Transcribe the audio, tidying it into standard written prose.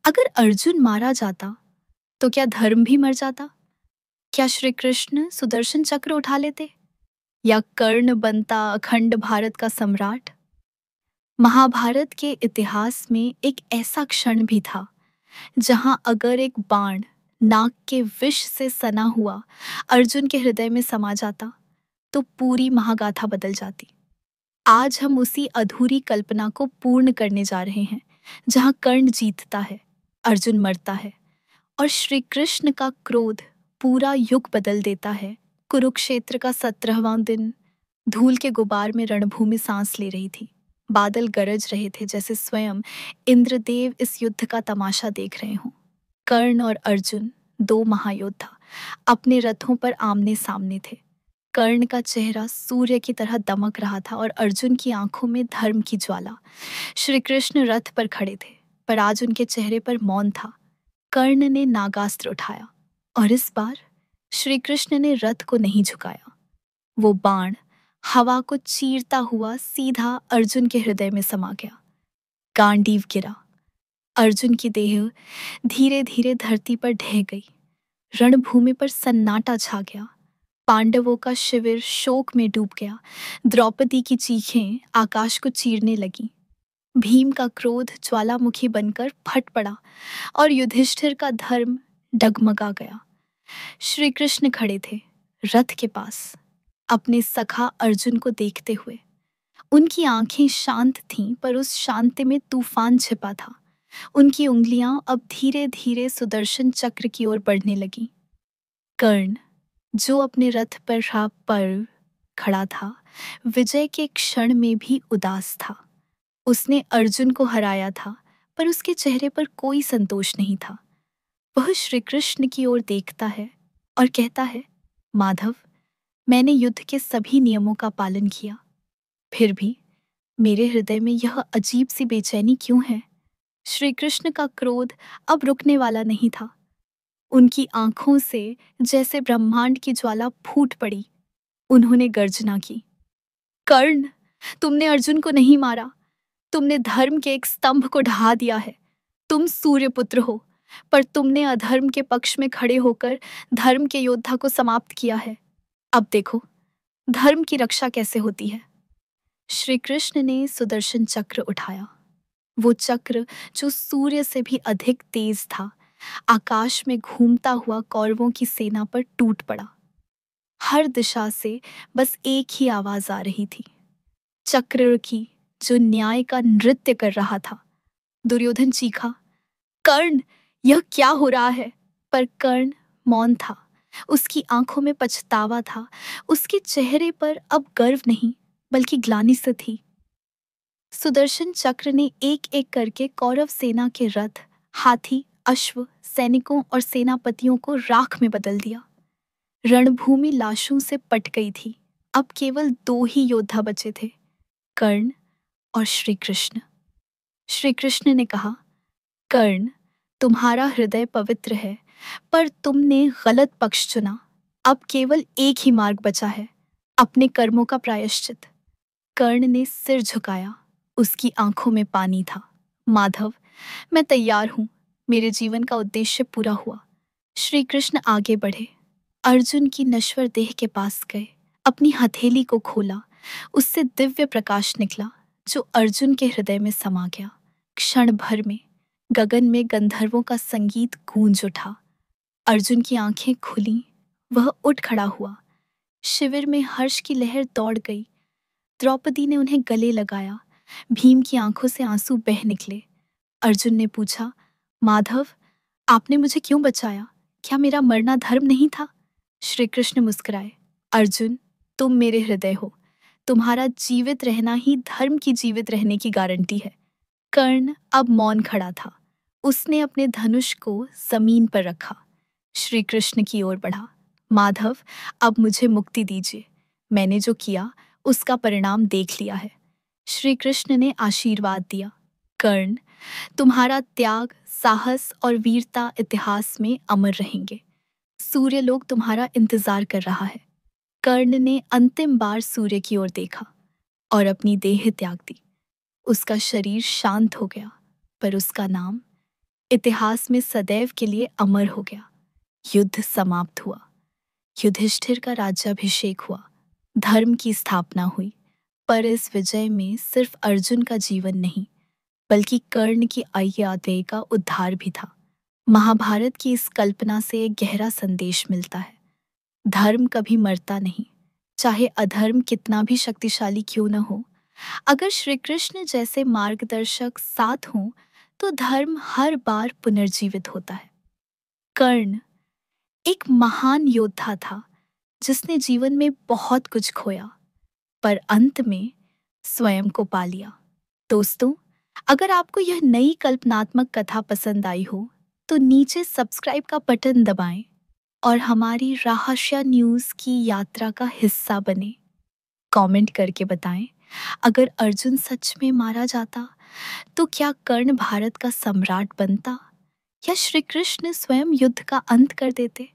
अगर अर्जुन मारा जाता तो क्या धर्म भी मर जाता? क्या श्री कृष्ण सुदर्शन चक्र उठा लेते या कर्ण बनता अखंड भारत का सम्राट? महाभारत के इतिहास में एक ऐसा क्षण भी था जहां अगर एक बाण नाग के विष से सना हुआ अर्जुन के हृदय में समा जाता तो पूरी महागाथा बदल जाती। आज हम उसी अधूरी कल्पना को पूर्ण करने जा रहे हैं, जहां कर्ण जीतता है, अर्जुन मरता है और श्री कृष्ण का क्रोध पूरा युग बदल देता है। कुरुक्षेत्र का 17वां दिन धूल के गुबार में रणभूमि सांस ले रही थी। बादल गरज रहे थे जैसे स्वयं इंद्रदेव इस युद्ध का तमाशा देख रहे हों। कर्ण और अर्जुन, दो महायोद्धा, अपने रथों पर आमने सामने थे। कर्ण का चेहरा सूर्य की तरह दमक रहा था और अर्जुन की आंखों में धर्म की ज्वाला। श्री कृष्ण रथ पर खड़े थे, पर आज उनके चेहरे पर मौन था। कर्ण ने नागास्त्र उठाया और इस बार श्री कृष्ण ने रथ को नहीं झुकाया। वो बाण हवा को चीरता हुआ सीधा अर्जुन के हृदय में समा गया। गांडीव गिरा। अर्जुन की देह धीरे धीरे धरती पर ढह गई। रणभूमि पर सन्नाटा छा गया। पांडवों का शिविर शोक में डूब गया। द्रौपदी की चीखें आकाश को चीरने लगी। भीम का क्रोध ज्वालामुखी बनकर फट पड़ा और युधिष्ठिर का धर्म डगमगा गया। श्री कृष्ण खड़े थे रथ के पास, अपने सखा अर्जुन को देखते हुए। उनकी आंखें शांत थीं, पर उस शांति में तूफान छिपा था। उनकी उंगलियां अब धीरे धीरे सुदर्शन चक्र की ओर बढ़ने लगीं। कर्ण, जो अपने रथ पर खड़ा था, विजय के क्षण में भी उदास था। उसने अर्जुन को हराया था, पर उसके चेहरे पर कोई संतोष नहीं था। वह श्री कृष्ण की ओर देखता है और कहता है, माधव, मैंने युद्ध के सभी नियमों का पालन किया, फिर भी मेरे हृदय में यह अजीब सी बेचैनी क्यों है? श्री कृष्ण का क्रोध अब रुकने वाला नहीं था। उनकी आंखों से जैसे ब्रह्मांड की ज्वाला फूट पड़ी। उन्होंने गर्जना की, कर्ण, तुमने अर्जुन को नहीं मारा, तुमने धर्म के एक स्तंभ को ढहा दिया है। तुम सूर्यपुत्र हो, पर तुमने अधर्म के पक्ष में खड़े होकर धर्म के योद्धा को समाप्त किया है। अब देखो धर्म की रक्षा कैसे होती है। श्री कृष्ण ने सुदर्शन चक्र उठाया। वो चक्र जो सूर्य से भी अधिक तेज था, आकाश में घूमता हुआ कौरवों की सेना पर टूट पड़ा। हर दिशा से बस एक ही आवाज आ रही थी, चक्र की, जो न्याय का नृत्य कर रहा था। दुर्योधन चीखा, कर्ण, यह क्या हो रहा है? पर कर्ण मौन था। उसकी आंखों में पछतावा था। उसके चेहरे पर अब गर्व नहीं, बल्कि ग्लानि से थी। सुदर्शन चक्र ने एक एक करके कौरव सेना के रथ, हाथी, अश्व, सैनिकों और सेनापतियों को राख में बदल दिया। रणभूमि लाशों से पट गई थी। अब केवल दो ही योद्धा बचे थे, कर्ण और श्री कृष्ण। श्री कृष्ण ने कहा, कर्ण, तुम्हारा हृदय पवित्र है, पर तुमने गलत पक्ष चुना। अब केवल एक ही मार्ग बचा है, अपने कर्मों का प्रायश्चित। कर्ण ने सिर झुकाया। उसकी आंखों में पानी था। माधव, मैं तैयार हूं। मेरे जीवन का उद्देश्य पूरा हुआ। श्री कृष्ण आगे बढ़े, अर्जुन की नश्वर देह के पास गए, अपनी हथेली को खोला। उससे दिव्य प्रकाश निकला, जो अर्जुन के हृदय में समा गया। क्षण भर में गगन में गंधर्वों का संगीत गूंज उठा। अर्जुन की आंखें खुली। वह उठ खड़ा हुआ। शिविर में हर्ष की लहर दौड़ गई। द्रौपदी ने उन्हें गले लगाया। भीम की आंखों से आंसू बह निकले। अर्जुन ने पूछा, माधव, आपने मुझे क्यों बचाया? क्या मेरा मरना धर्म नहीं था? श्री कृष्ण मुस्कुराए, अर्जुन, तुम मेरे हृदय हो। तुम्हारा जीवित रहना ही धर्म की जीवित रहने की गारंटी है। कर्ण अब मौन खड़ा था। उसने अपने धनुष को जमीन पर रखा। श्री कृष्ण की ओर बढ़ा, माधव, अब मुझे मुक्ति दीजिए। मैंने जो किया उसका परिणाम देख लिया है। श्री कृष्ण ने आशीर्वाद दिया, कर्ण, तुम्हारा त्याग, साहस और वीरता इतिहास में अमर रहेंगे। सूर्यलोक तुम्हारा इंतजार कर रहा है। कर्ण ने अंतिम बार सूर्य की ओर देखा और अपनी देह त्याग दी। उसका शरीर शांत हो गया, पर उसका नाम इतिहास में सदैव के लिए अमर हो गया। युद्ध समाप्त हुआ, युधिष्ठिर का राज्याभिषेक हुआ, धर्म की स्थापना हुई। पर इस विजय में सिर्फ अर्जुन का जीवन नहीं, बल्कि कर्ण की अय्यादेय का उद्धार भी था। महाभारत की इस कल्पना से एक गहरा संदेश मिलता है। धर्म कभी मरता नहीं, चाहे अधर्म कितना भी शक्तिशाली क्यों न हो। अगर श्री कृष्ण जैसे मार्गदर्शक साथ हों, तो धर्म हर बार पुनर्जीवित होता है। कर्ण एक महान योद्धा था, जिसने जीवन में बहुत कुछ खोया, पर अंत में स्वयं को पा लिया। दोस्तों, अगर आपको यह नई कल्पनात्मक कथा पसंद आई हो, तो नीचे सब्सक्राइब का बटन दबाएं और हमारी रहस्य न्यूज़ की यात्रा का हिस्सा बने। कमेंट करके बताएं, अगर अर्जुन सच में मारा जाता, तो क्या कर्ण भारत का सम्राट बनता, या श्री कृष्ण स्वयं युद्ध का अंत कर देते?